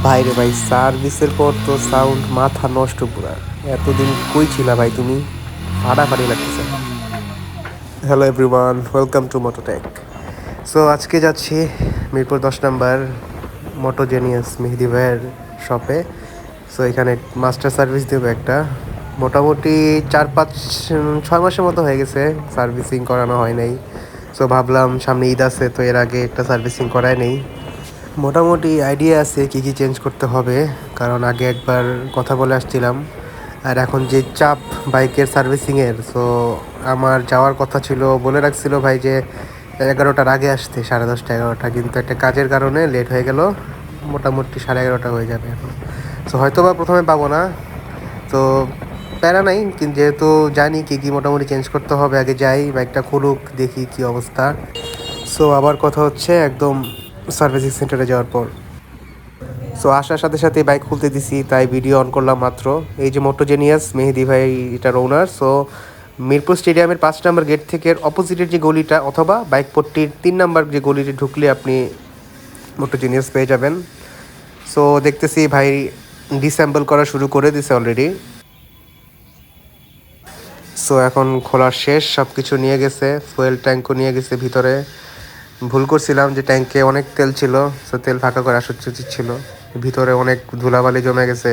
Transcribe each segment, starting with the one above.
ভাইরে ভাই, সার্ভিসের পর তো সাউন্ড মাথা নষ্ট পুরা। এতদিন কই ছিলা ভাই তুমি? ফাটাফাটি লাগতেছে। Hello everyone, welcome to Mototech. So আজকে যাচ্ছি মিরপুর 10 নম্বর মোটোজেনিয়াস মেহেদি ভাইয়ের শপে। সো এখানে মাস্টার সার্ভিস দেবো একটা। মোটামুটি 4-5-6 মাসের মতো হয়ে গেছে সার্ভিসিং করানো হয় নাই। সো ভাবলাম সামনে ঈদ আছে, তো এর আগে একটা সার্ভিসিং করাই নেই। মোটামুটি আইডিয়া আছে কী কী চেঞ্জ করতে হবে, কারণ আগে একবার কথা বলে আসছিলাম। আর এখন যে চাপ বাইকের সার্ভিসিংয়ের, সো আমার যাওয়ার কথা ছিল, বলে রাখছিল ভাই যে 11টার আগে আসতে, 10:30-11টা, কিন্তু একটা কাজের কারণে লেট হয়ে গেল। মোটামুটি 11:30 হয়ে যাবে এখন। সো হয়তো বা প্রথমে পাবো না, তো প্যারা নাই, কিন্তু যেহেতু জানি কী কী মোটামুটি চেঞ্জ করতে হবে, আগে যাই বাইকটা খুলুক, দেখি কী অবস্থা। সো আবার কথা হচ্ছে একদম সার্ভিসিং সেন্টারে যাওয়ার পর। সো আসার সাথে সাথে বাইক খুলতে দিছি, তাই ভিডিও অন করলাম মাত্র। এই যে মোটোজেনিয়াস মেহেদি ভাই, এটার ওনার। সো মিরপুর স্টেডিয়ামের 5 নম্বর গেট থেকে অপোজিটের যে গলিটা, অথবা বাইক পট্টির 3 নম্বর যে গলিটি ঢুকলে আপনি মোটোজেনিয়াস পেয়ে যাবেন। সো দেখতেছি ভাই ডিসঅ্যাম্বল করা শুরু করে দিছে অলরেডি। সো এখন খোলার শেষ, সব কিছু নিয়ে গেছে, ফুয়েল ট্যাঙ্কও নিয়ে গেছে ভিতরে। ভুল করছিলাম যে ট্যাঙ্কে অনেক তেল ছিল, সো তেল ফাঁকা করে আসা উচিত ছিল। ভিতরে অনেক ধুলাবালি জমে গেছে।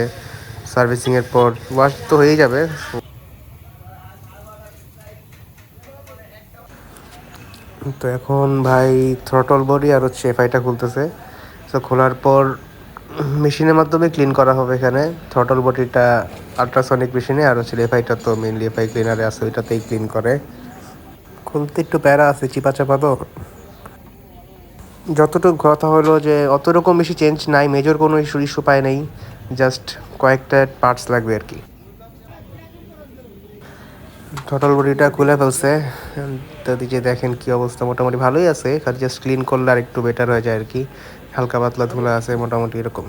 সার্ভিসিংয়ের পর ওয়াশ তো হয়েই যাবে। তো এখন ভাই থ্রটল বডি আর হচ্ছে এফআইটা খুলতেছে। সো খোলার পর মেশিনের মাধ্যমে ক্লিন করা হবে এখানে। থ্রটল বডিটা আলট্রাসনিক মেশিনে, আর হচ্ছে এফআইটা তো মেনলি এফআই ক্লিনারে আছে, ওইটাতেই ক্লিন করে। খুলতে একটু প্যারা আছে, চিপা চাপা তো। যতটুকু কথা হলো যে অত রকম বেশি চেঞ্জ নাই, মেজর কোনো ইস্যু পায় নাই, জাস্ট কয়েকটা পার্টস লাগবে আর কি। টোটাল বডিটা খুলে ফেলছে, তো দিকে দেখেন কি অবস্থা, মোটামুটি ভালোই আছে, খালি জাস্ট ক্লিন করলে আর একটু বেটার হয়ে যায় আর কি। হালকা পাতলা ধুলা আছে মোটামুটি এরকম।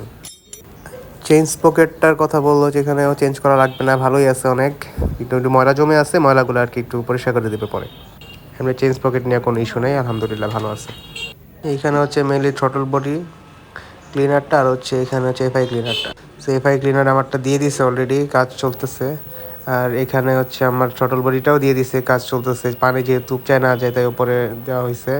চেঞ্জ পকেটটার কথা বললো, যেখানেও চেঞ্জ করা লাগবে না, ভালোই আছে অনেক। একটু একটু ময়লা জমে আছে, ময়লাগুলো আর কি একটু পরিষ্কার করে দেবে পরে। এমনি চেঞ্জ পকেট নিয়ে কোনো ইস্যু নেই, আলহামদুলিল্লাহ ভালো আছে। এইখানে হচ্ছে মেনলি থ্রটল বডি ক্লিনারটা, আর হচ্ছে এখানে হচ্ছে এফআই ক্লিনারটা। সো এফআই ক্লিনার আমারটা দিয়ে দিছে অলরেডি, কাজ চলতেছে। আর এখানে হচ্ছে আমার থ্রটল বডিটাও দিয়ে দিছে, কাজ চলতেছে। পানি যেহেতু চায় না যায়, তাই উপরে দেওয়া হয়েছে।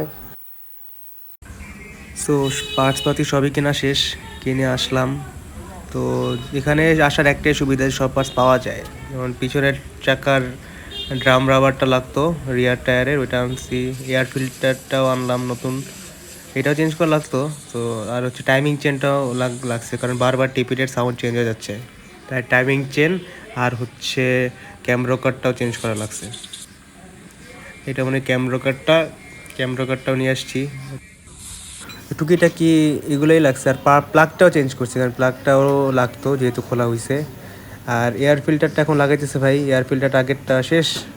সো পার্টসপাতি সবই কেনা শেষ, কিনে আসলাম। তো এখানে আসার একটাই সুবিধা, সব পার্টস পাওয়া যায়। যেমন পিছনের চাকার ড্রাম রাবারটা লাগতো রিয়ার টায়ারের, ওইটা আনছি। এয়ার ফিল্টারটাও আনলাম নতুন, এটাও চেঞ্জ করা লাগতো। তো আর হচ্ছে টাইমিং চেনটাও লাগছে, কারণ বারবার টিপিটের সাউন্ড চেঞ্জ হয়ে যাচ্ছে, তাই টাইমিং চেন আর হচ্ছে ক্যামরকারটাও চেঞ্জ করা লাগছে। এটা মানে ক্যামরকারটাও নিয়ে আসছি। টুকিটাকি এগুলোই লাগছে। আর প্লাগটাও চেঞ্জ করছি, কারণ প্লাগটাও লাগতো যেহেতু খোলা হয়েছে। আর এয়ার ফিল্টারটা এখন লাগাইতেছে ভাই। এয়ার ফিল্টারটা আগেরটা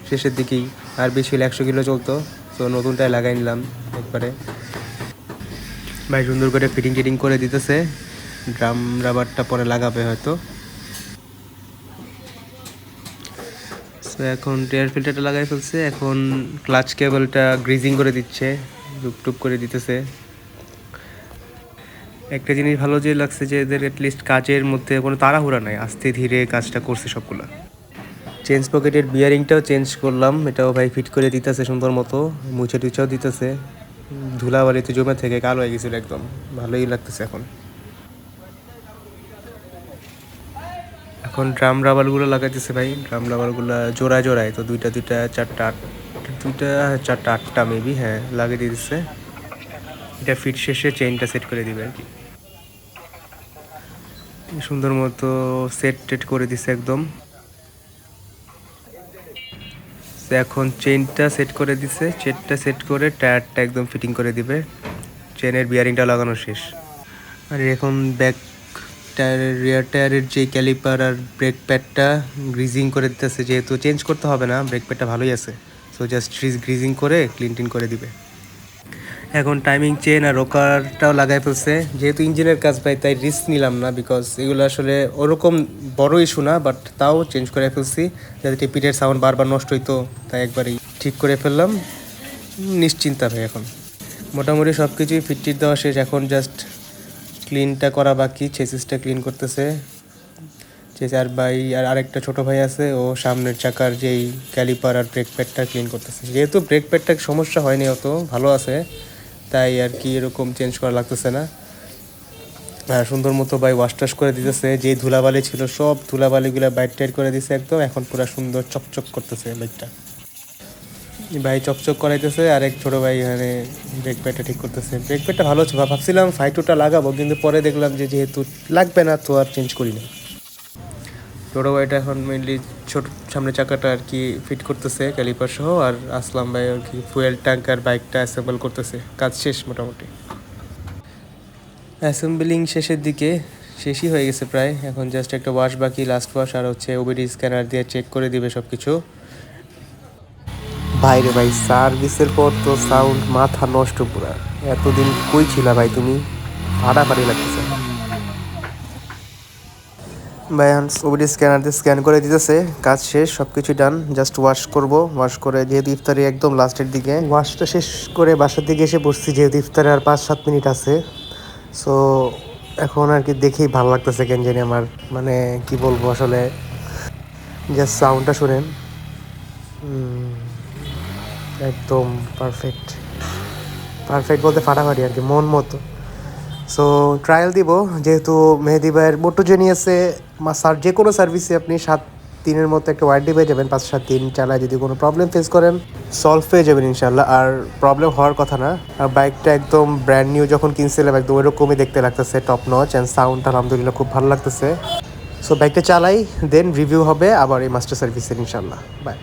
শেষের দিকেই, আর বেশি হলে 100 কিলো চলতো, তো নতুনটাই লাগাই নিলাম একবারে। ভাই সুন্দর করে ফিটিং টিটিং করে দিতেছে, ড্রাম রাবারটা পরে লাগাবে হয়তো। সো এখন এয়ার ফিল্টারটা লাগাই ফেলছে, এখন ক্লাচ কেবলটা গ্রিজিং করে দিচ্ছে, টুপ করে দিতেছে। একটা জিনিস ভালো যে লাগছে যে এদের অ্যাটলিস্ট কাজের মধ্যে কোনো তাড়াহুড়া নাই, আস্তে ধীরে কাজটা করছে সবগুলো। চেঞ্জ পকেটের বিয়ারিংটাও চেঞ্জ করলাম, এটাও ভাই ফিট করে দিতেছে সুন্দর মতো, মুছে টুছেও দিতেছে। ধুলাবালিতে জমে থেকে কালো হয়ে গেছিলো একদম, ভালোই লাগতেছে এখন। এখন ড্রাম রাবারগুলো লাগাইতেছে ভাই, ড্রাম রাবারগুলো জোড়ায় জোড়ায়, তো দুইটা চারটা আটটা মেবি, হ্যাঁ লাগিয়ে দিতেছে। এটা ফিট শেষে চেইনটা সেট করে দিবে আর কি। সুন্দর মতো সেট করে দিছে একদম। এখন চেইনটা সেট করে দিছে, চেনটা সেট করে টায়ারটা একদম ফিটিং করে দিবে। চেনের বিয়ারিংটা লাগানো শেষ। আর এখন ব্যাক টায়ারের রিয়ার টায়ারের যে ক্যালিপার আর ব্রেক প্যাডটা গ্রিজিং করে দিতেছে, যেহেতু চেঞ্জ করতে হবে না, ব্রেক প্যাডটা ভালোই আছে। সো জাস্ট গ্রিজিং করে ক্লিন টিন করে দিবে। এখন টাইমিং চেন আর রোকারটাও লাগাই ফেলছে, যেহেতু ইঞ্জিনের কাজ পাই তাই রিস্ক নিলাম না, বিকজ এগুলো আসলে ওরকম বড় ইস্যু না, বাট তাও চেঞ্জ করে ফেলছি, যাতে টিপিটের সাউন্ড বারবার নষ্ট হইতো, তাই একবারই ঠিক করে ফেললাম। নিশ্চিন্তা ভাই এখন মোটামুটি সব কিছুই ফিট দেওয়া শেষ, এখন জাস্ট ক্লিনটা করা বাকি, চেসিসটা ক্লিন করতেছে আর ভাই আর আরেকটা ছোটো ভাই আছে, ও সামনের চাকার যেই ক্যালিপার আর ব্রেক প্যাডটা ক্লিন করতেছে। যেহেতু ব্রেক প্যাডটার সমস্যা হয়নি, অত ভালো আছে, তাই আর কি এরকম চেঞ্জ করা লাগতেছে না। আর সুন্দর মতো ভাই ওয়াশ টাশ করে দিতেছে, যে ধুলাবালি ছিল সব ধুলাবালিগুলো বাইট টাইট করে দিছে একদম। এখন পুরো সুন্দর চকচক করতেছে বাইকটা, ভাই চকচক করাইতেছে। আর এক ছোটো ভাই এখানে ব্রেক প্যাডটা ঠিক করতেছে। ব্রেক প্যাডটা ভালো হচ্ছে, ভাবছিলাম ফাইটুটা লাগাবো, কিন্তু পরে দেখলাম যে যেহেতু লাগবে না তো আর চেঞ্জ করি না। ছোটো ভাইটা এখন মেনলি ছোট সামনে চাকাটা আর কি ফিট করতেছে ক্যালিপার সহ, আর আসলাম ভাই আর কি ফুয়েল ট্যাঙ্ক আর বাইকটা অ্যাসেম্বল করতেছে। কাজ শেষ মোটামুটি, অ্যাসেম্বলিং শেষের দিকে, শেষই হয়ে গেছে প্রায়। এখন জাস্ট একটা ওয়াশ বাকি, লাস্ট ওয়াশ, আর হচ্ছে ওবিডি স্ক্যানার দিয়ে চেক করে দিবে সব কিছু। ভাই রে ভাই, সার্ভিসের পর তো সাউন্ড মাথা নষ্ট পুরা। এতদিন কই ছিলা ভাই তুমি? ফাটাফাটি লাগতেছে ভাই। ওবিডি স্ক্যানার দিয়ে স্ক্যান করে দিতেছে, কাজ শেষ, সব কিছু ডান। জাস্ট ওয়াশ করব, ওয়াশ করে যেহেতু ইফতারি একদম লাস্টের দিকে, ওয়াশটা শেষ করে বাসার দিকে এসে বসছি, যেহেতু ইফতারে আর 5-7 মিনিট আছে। সো এখন আর কি দেখেই ভালো লাগতেছে কেন জানি আমার, মানে কি বলবো আসলে, জাস্ট সাউন্ডটা শুনেন, একদম পারফেক্ট। পারফেক্ট বলতে ফাটাফাটি আর কি, মন মতো। সো ট্রায়াল দিব, যেহেতু মেহেদি ভাইয়ের মোটো জেনিয়াসে যে কোনো সার্ভিসে আপনি 7 দিনের মতো একটা ওয়ারেন্টি পেয়ে যাবেন। 5-7 দিন চালায় যদি কোনো প্রবলেম ফেস করেন, সলভ পেয়ে যাবেন ইনশাল্লাহ। আর প্রবলেম হওয়ার কথা না। আর বাইকটা একদম ব্র্যান্ড নিউ যখন কিনছিলাম একদম ওইরকমই দেখতে লাগতেছে, টপ নচ, অ্যান্ড সাউন্ড আলহামদুলিল্লাহ খুব ভালো লাগতেছে। সো বাইকটা চালাই, দেন রিভিউ হবে আবার এই মাস্টার সার্ভিসের ইনশাল্লাহ। বাই।